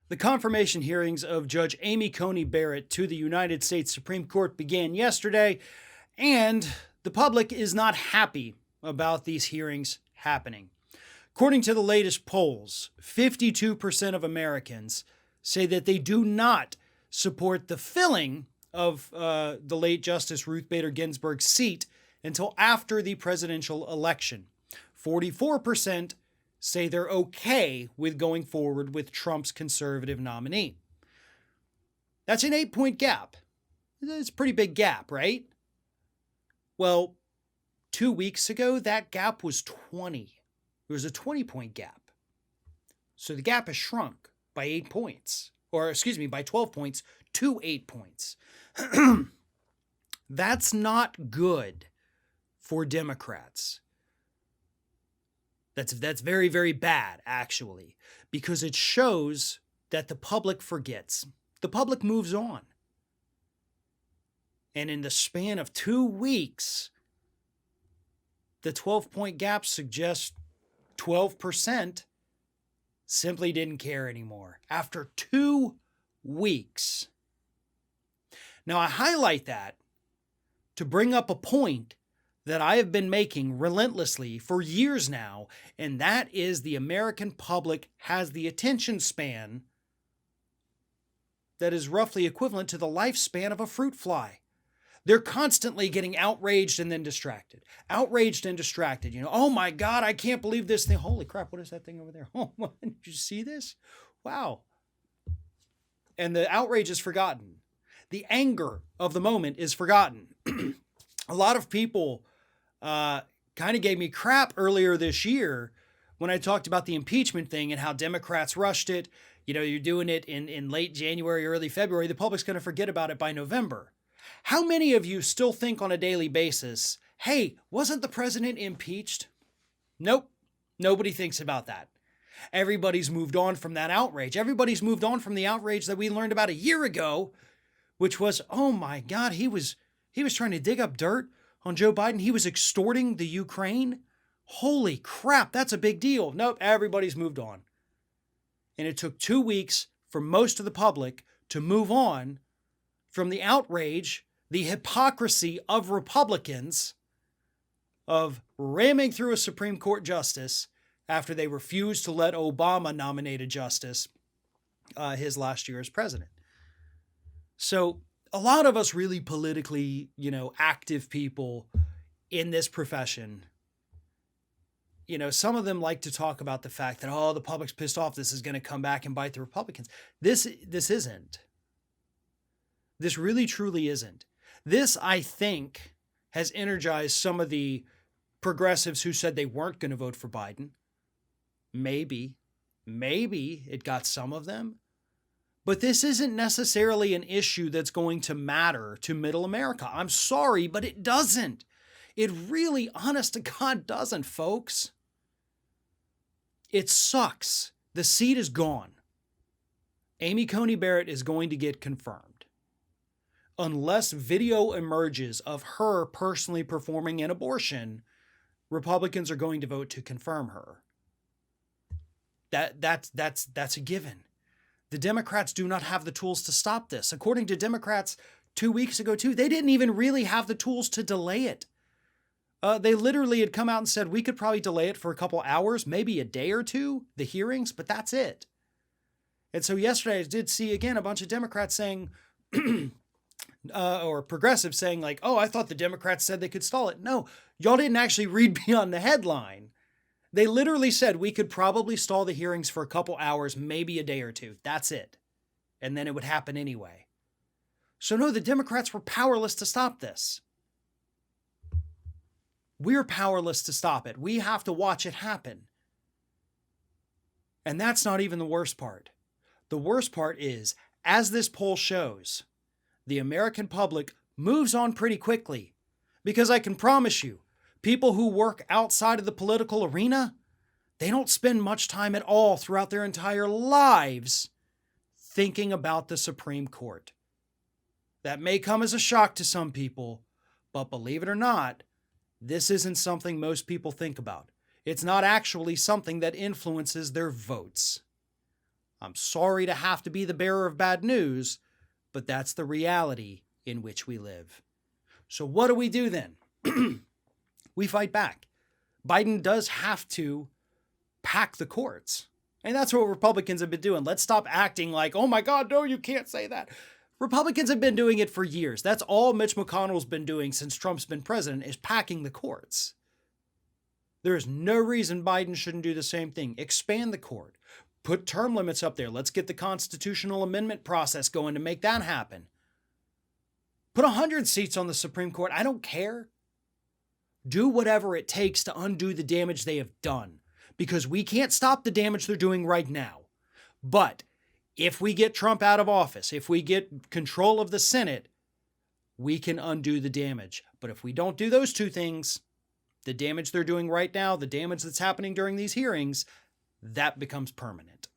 The confirmation hearings of Judge Amy Coney Barrett to the United States Supreme Court began yesterday, and the public is not happy about these hearings happening. According to the latest polls, 52% of Americans say that they do not support the filling of the late Justice Ruth Bader Ginsburg's seat until after the presidential election. 44% say they're okay with going forward with Trump's conservative nominee. That's an 8-point gap. It's a pretty big gap, right? Well, 2 weeks ago, that gap was 20. It was a 20-point gap. So the gap has shrunk by 8 points, by 12 points to 8 points. That's not good for Democrats. That's very, very bad, actually, because it shows that the public forgets. The public moves on. And in the span of 2 weeks, the 12-point gap suggests 12% simply didn't care anymore after 2 weeks. Now, I highlight that to bring up a point that I have been making relentlessly for years now, and that is the American public has the attention span that is roughly equivalent to the lifespan of a fruit fly. They're constantly getting outraged and then distracted. Outraged and distracted. Oh my God, I can't believe this thing. Holy crap, what is that thing over there? Oh, did you see this? Wow. And the outrage is forgotten. The anger of the moment is forgotten. A lot of people kind of gave me crap earlier this year when I talked about the impeachment thing and how Democrats rushed it. You're doing it in late January, early February. The public's going to forget about it by November. How many of you still think on a daily basis, hey, wasn't the president impeached? Nope. Nobody thinks about that. Everybody's moved on from that outrage. Everybody's moved on from the outrage that we learned about a year ago, which was, oh my God, he was trying to dig up dirt on Joe Biden. He was extorting the Ukraine. Holy crap, that's a big deal. Nope, everybody's moved on. And it took 2 weeks for most of the public to move on from the outrage, the hypocrisy of Republicans of ramming through a Supreme Court justice after they refused to let Obama nominate a justice his last year as president. So a lot of us really politically, active people in this profession, some of them like to talk about the fact that, the public's pissed off. This is going to come back and bite the Republicans. This isn't. This really, truly isn't. This, I think, has energized some of the progressives who said they weren't going to vote for Biden. Maybe it got some of them. But this isn't necessarily an issue that's going to matter to middle America. I'm sorry, but it doesn't. It really, honest to God, doesn't, folks. It sucks. The seat is gone. Amy Coney Barrett is going to get confirmed. Unless video emerges of her personally performing an abortion, Republicans are going to vote to confirm her. That's a given. The Democrats do not have the tools to stop this. According to Democrats 2 weeks ago, too, they didn't even really have the tools to delay it. They literally had come out and said we could probably delay it for a couple hours, maybe a day or two, the hearings, but that's it. And so yesterday I did see, again, a bunch of Democrats saying, or progressives saying like, I thought the Democrats said they could stall it. No, y'all didn't actually read beyond the headline. They literally said we could probably stall the hearings for a couple hours, maybe a day or two. That's it. And then it would happen anyway. So no, the Democrats were powerless to stop this. We're powerless to stop it. We have to watch it happen. And that's not even the worst part. The worst part is, as this poll shows, the American public moves on pretty quickly. Because I can promise you, people who work outside of the political arena, they don't spend much time at all throughout their entire lives thinking about the Supreme Court. That may come as a shock to some people, but believe it or not, this isn't something most people think about. It's not actually something that influences their votes. I'm sorry to have to be the bearer of bad news, but that's the reality in which we live. So what do we do then? We fight back. Biden does have to pack the courts. And that's what Republicans have been doing. Let's stop acting like, oh my God, no, you can't say that. Republicans have been doing it for years. That's all Mitch McConnell's been doing since Trump's been president, is packing the courts. There is no reason Biden shouldn't do the same thing. Expand the court. Put term limits up there. Let's get the constitutional amendment process going to make that happen. Put 100 seats on the Supreme Court. I don't care. Do whatever it takes to undo the damage they have done, because we can't stop the damage they're doing right now. But if we get Trump out of office, if we get control of the Senate, we can undo the damage. But if we don't do those two things, the damage they're doing right now, the damage that's happening during these hearings, that becomes permanent.